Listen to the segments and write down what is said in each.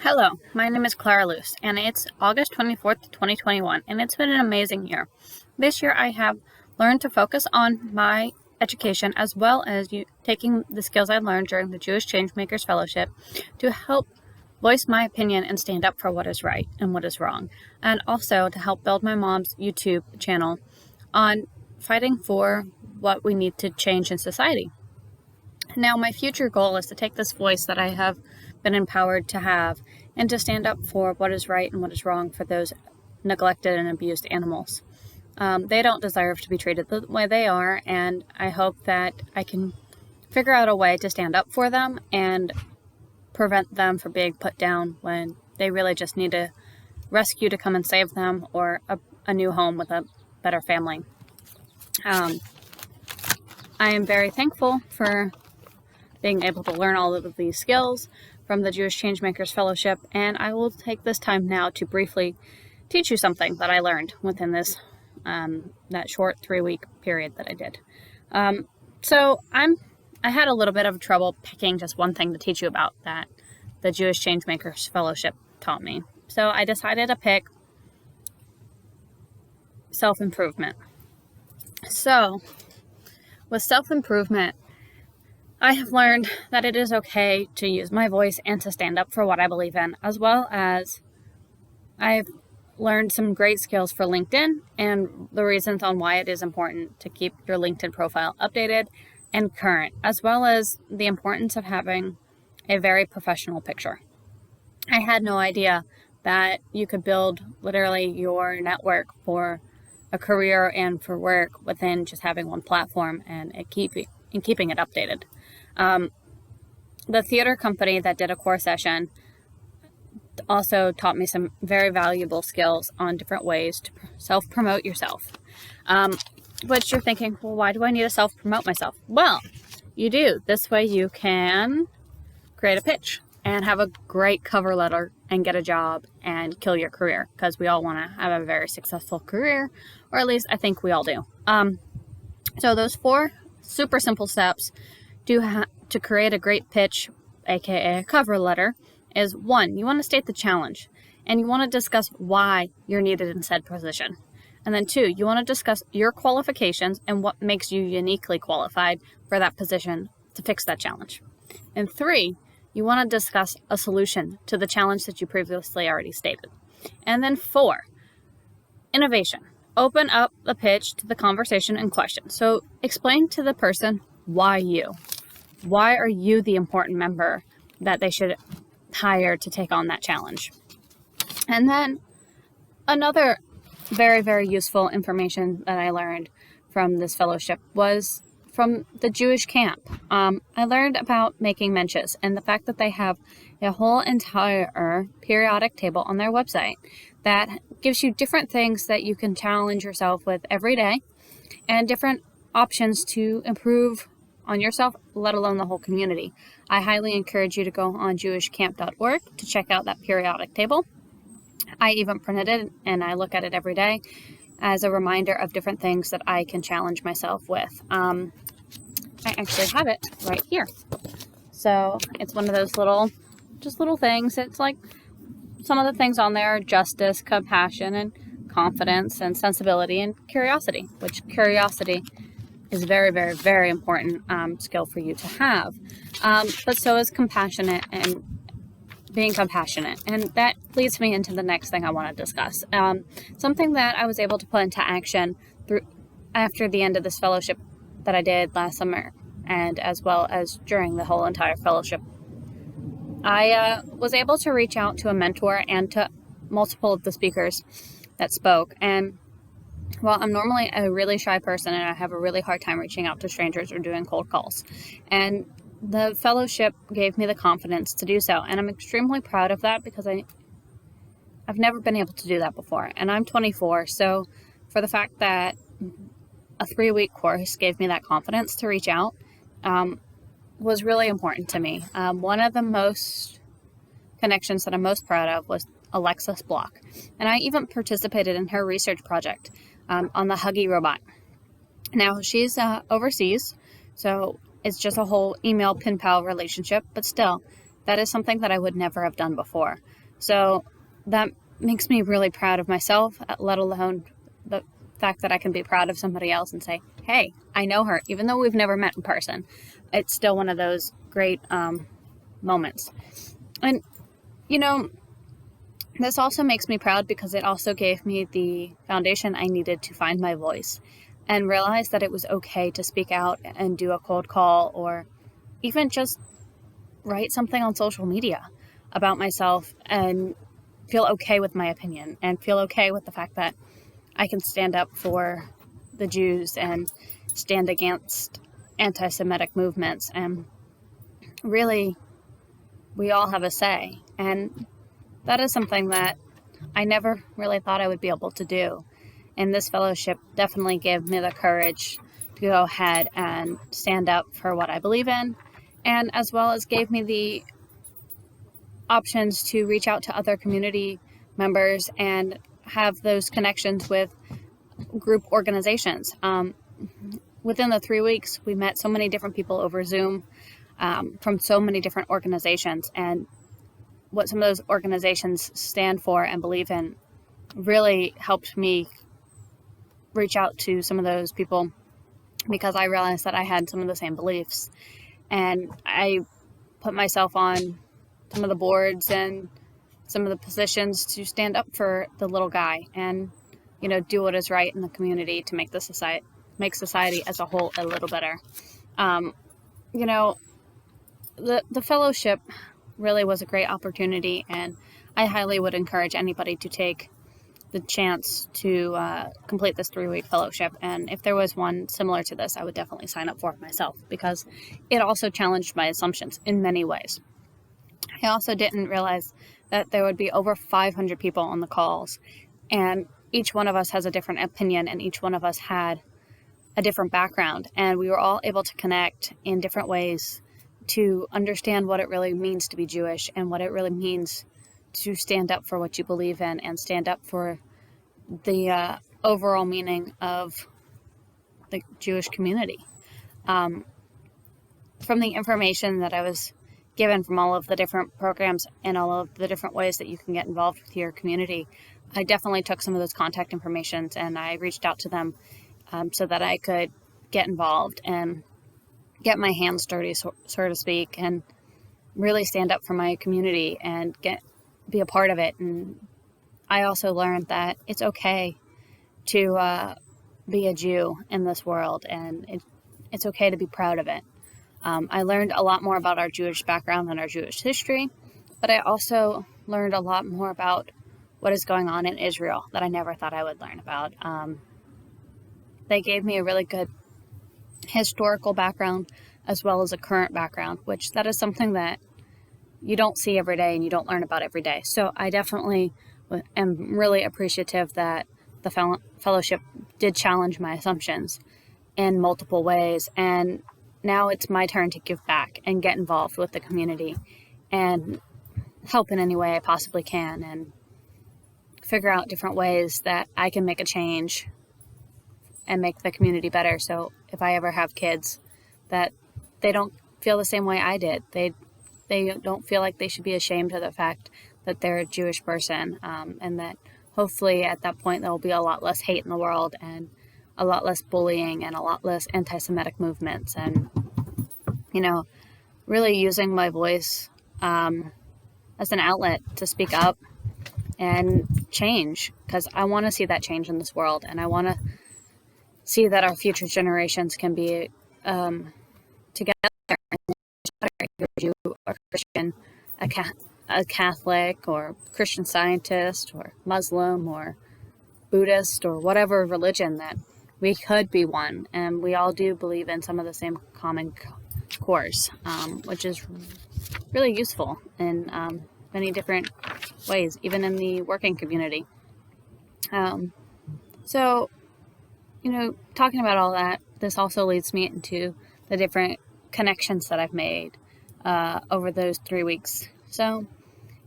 Hello, my name is Clara Luce, and it's August 24th, 2021, and it's been an amazing year. This year I have learned to focus on my education as well as taking the skills I learned during the Jewish Changemakers Fellowship to help voice my opinion and stand up for what is right and what is wrong, and also to help build my mom's YouTube channel on fighting for what we need to change in society. Now, my future goal is to take this voice that I have been empowered to have and to stand up for what is right and what is wrong for those neglected and abused animals. They don't deserve to be treated the way they are, and I hope that I can figure out a way to stand up for them and prevent them from being put down when they really just need a rescue to come and save them or a new home with a better family. I am very thankful for being able to learn all of these skills from the Jewish Changemakers Fellowship, and I will take this time now to briefly teach you something that I learned within this that short 3-week period that I did. I had a little bit of trouble picking just one thing to teach you about that the Jewish Changemakers Fellowship taught me. So I decided to pick self-improvement. So with self-improvement, I have learned that it is okay to use my voice and to stand up for what I believe in, as well as I've learned some great skills for LinkedIn and the reasons on why it is important to keep your LinkedIn profile updated and current, as well as the importance of having a very professional picture. I had no idea that you could build literally your network for a career and for work within just having one platform and keeping it updated. The theater company that did a core session also taught me some very valuable skills on different ways to self-promote yourself. But you're thinking, well, why do I need to self-promote myself? Well, you do. This way you can create a pitch and have a great cover letter and get a job and kill your career, because we all want to have a very successful career, or at least I think we all do. So those 4 super simple steps to create a great pitch, aka a cover letter, is 1, you want to state the challenge and you want to discuss why you're needed in said position. And then 2, you want to discuss your qualifications and what makes you uniquely qualified for that position to fix that challenge. And 3, you want to discuss a solution to the challenge that you previously already stated. And then 4, innovation. Open up the pitch to the conversation and question. So explain to the person why you. Why are you the important member that they should hire to take on that challenge? And then another very, very useful information that I learned from this fellowship was from the Jewish camp. I learned about making mentions and the fact that they have a whole entire periodic table on their website that gives you different things that you can challenge yourself with every day and different options to improve on yourself, let alone the whole community. I highly encourage you to go on jewishcamp.org to check out that periodic table. I even printed it and I look at it every day as a reminder of different things that I can challenge myself with. I actually have it right here. So it's one of those little things. It's like some of the things on there are justice, compassion, and confidence, and sensibility, and curiosity, which curiosity is very, very, very important skill for you to have. But so is compassionate and being compassionate. And that leads me into the next thing I want to discuss. Something that I was able to put into action after the end of this fellowship that I did last summer, and as well as during the whole entire fellowship. I was able to reach out to a mentor and to multiple of the speakers that spoke. And well, I'm normally a really shy person and I have a really hard time reaching out to strangers or doing cold calls. And the fellowship gave me the confidence to do so. And I'm extremely proud of that because I've never been able to do that before. And I'm 24. So for the fact that a 3-week course gave me that confidence to reach out was really important to me. One of the most connections that I'm most proud of was Alexis Block. And I even participated in her research project on the Huggy robot. Now, she's overseas, so it's just a whole email pen pal relationship, but still, that is something that I would never have done before. So that makes me really proud of myself, let alone the fact that I can be proud of somebody else and say, hey, I know her, even though we've never met in person. It's still one of those great moments. And, you know, this also makes me proud because it also gave me the foundation I needed to find my voice and realize that it was okay to speak out and do a cold call, or even just write something on social media about myself and feel okay with my opinion and feel okay with the fact that I can stand up for the Jews and stand against anti-Semitic movements. And really, we all have a say. And that is something that I never really thought I would be able to do. And this fellowship definitely gave me the courage to go ahead and stand up for what I believe in, and as well as gave me the options to reach out to other community members and have those connections with group organizations. Within the 3 weeks, we met so many different people over Zoom from so many different organizations, and what some of those organizations stand for and believe in really helped me reach out to some of those people, because I realized that I had some of the same beliefs, and I put myself on some of the boards and some of the positions to stand up for the little guy and, you know, do what is right in the community to make society as a whole a little better. You know, the fellowship really was a great opportunity, and I highly would encourage anybody to take the chance to complete this 3-week fellowship. And if there was one similar to this, I would definitely sign up for it myself, because it also challenged my assumptions in many ways. I also didn't realize that there would be over 500 people on the calls, and each one of us has a different opinion, and each one of us had a different background, and we were all able to connect in different ways to understand what it really means to be Jewish and what it really means to stand up for what you believe in and stand up for the overall meaning of the Jewish community. From the information that I was given from all of the different programs and all of the different ways that you can get involved with your community, I definitely took some of those contact informations and I reached out to them so that I could get involved and get my hands dirty, so to speak, and really stand up for my community and be a part of it. And I also learned that it's okay to be a Jew in this world, and it's okay to be proud of it. I learned a lot more about our Jewish background and our Jewish history, but I also learned a lot more about what is going on in Israel that I never thought I would learn about. They gave me a really good historical background as well as a current background, which that is something that you don't see every day and you don't learn about every day. So I definitely am really appreciative that the fellowship did challenge my assumptions in multiple ways. And now it's my turn to give back and get involved with the community and help in any way I possibly can and figure out different ways that I can make a change and make the community better. So if I ever have kids, that they don't feel the same way I did. They don't feel like they should be ashamed of the fact that they're a Jewish person, and that hopefully at that point there will be a lot less hate in the world and a lot less bullying and a lot less anti-Semitic movements, and, you know, really using my voice as an outlet to speak up and change, because I want to see that change in this world, and I want to see that our future generations can be together, if you're a Jew or Christian, a Catholic or Christian Scientist or Muslim or Buddhist or whatever religion, that we could be one, and we all do believe in some of the same common cores, which is really useful in many different ways, even in the working community. So, you know, talking about all that, this also leads me into the different connections that I've made over those 3 weeks. So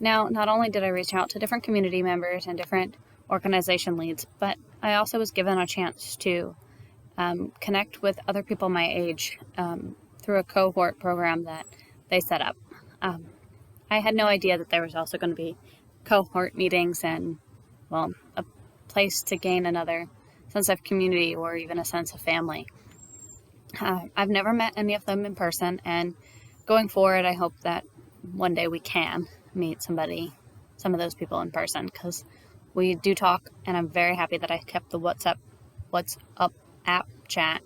now, not only did I reach out to different community members and different organization leads, but I also was given a chance to connect with other people my age through a cohort program that they set up. I had no idea that there was also going to be cohort meetings and, well, a place to gain another sense of community or even a sense of family. I've never met any of them in person, and going forward, I hope that one day we can meet some of those people in person, because we do talk, and I'm very happy that I kept the What's Up app chat,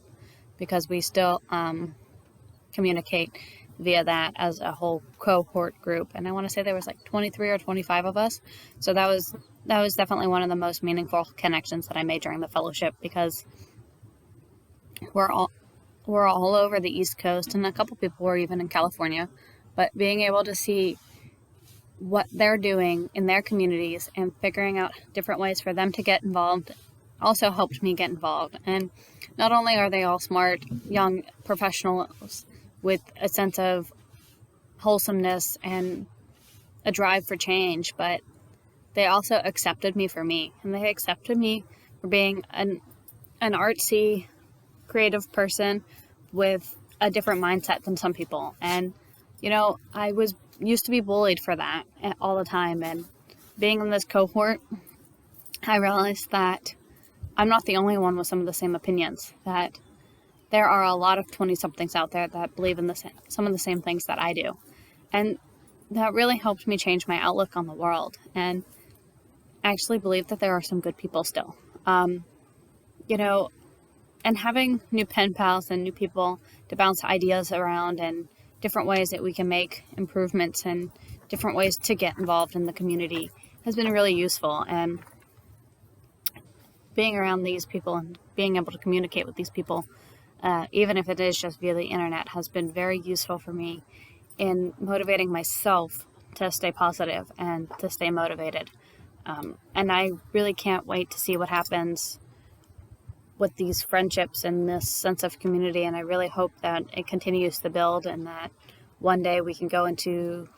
because we still communicate via that as a whole cohort group. And I want to say there was like 23 or 25 of us. So that was definitely one of the most meaningful connections that I made during the fellowship, because we're all over the East Coast, and a couple people were even in California. But being able to see what they're doing in their communities and figuring out different ways for them to get involved also helped me get involved. And not only are they all smart, young professionals with a sense of wholesomeness and a drive for change, but they also accepted me for me. And they accepted me for being an artsy, creative person with a different mindset than some people. And, I used to be bullied for that all the time. And being in this cohort, I realized that I'm not the only one with some of the same opinions, that there are a lot of 20-somethings out there that believe in some of the same things that I do. And that really helped me change my outlook on the world, and actually believe that there are some good people still. And having new pen pals and new people to bounce ideas around, and different ways that we can make improvements and different ways to get involved in the community has been really useful. And being around these people and being able to communicate with these people, even if it is just via the internet, has been very useful for me in motivating myself to stay positive and to stay motivated. And I really can't wait to see what happens with these friendships and this sense of community. And I really hope that it continues to build, and that one day we can go into,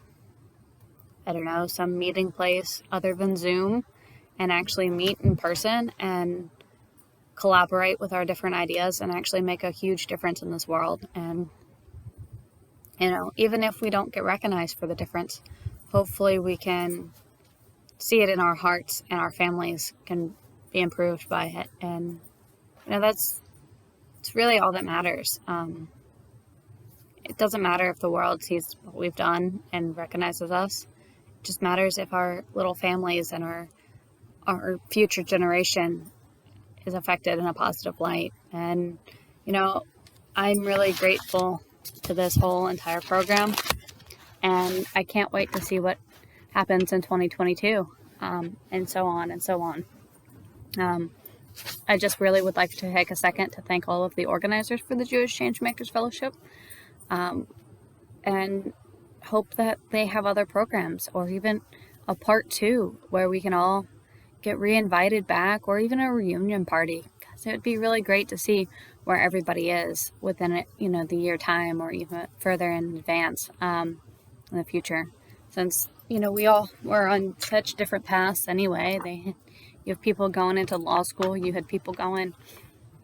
some meeting place other than Zoom and actually meet in person and collaborate with our different ideas and actually make a huge difference in this world. And, even if we don't get recognized for the difference, hopefully we can see it in our hearts, and our families can be improved by it. And, it's really all that matters. It doesn't matter if the world sees what we've done and recognizes us. It just matters if our little families and our future generation is affected in a positive light. And, I'm really grateful to this whole entire program, and I can't wait to see what happens in 2022, and so on and so on. I just really would like to take a second to thank all of the organizers for the Jewish Changemakers Fellowship, and hope that they have other programs, or even a part 2 where we can all get re-invited back, or even a reunion party, because it would be really great to see where everybody is within it, the year time, or even further in advance in the future, since we're on such different paths anyway. You have people going into law school, you had people going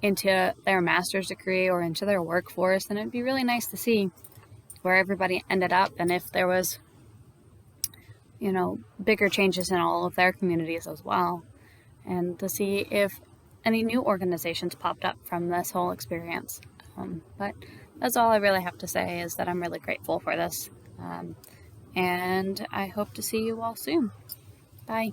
into their master's degree or into their workforce, and it'd be really nice to see where everybody ended up, and if there was bigger changes in all of their communities as well, and to see if any new organizations popped up from this whole experience. But that's all I really have to say, is that I'm really grateful for this, and I hope to see you all soon. Bye.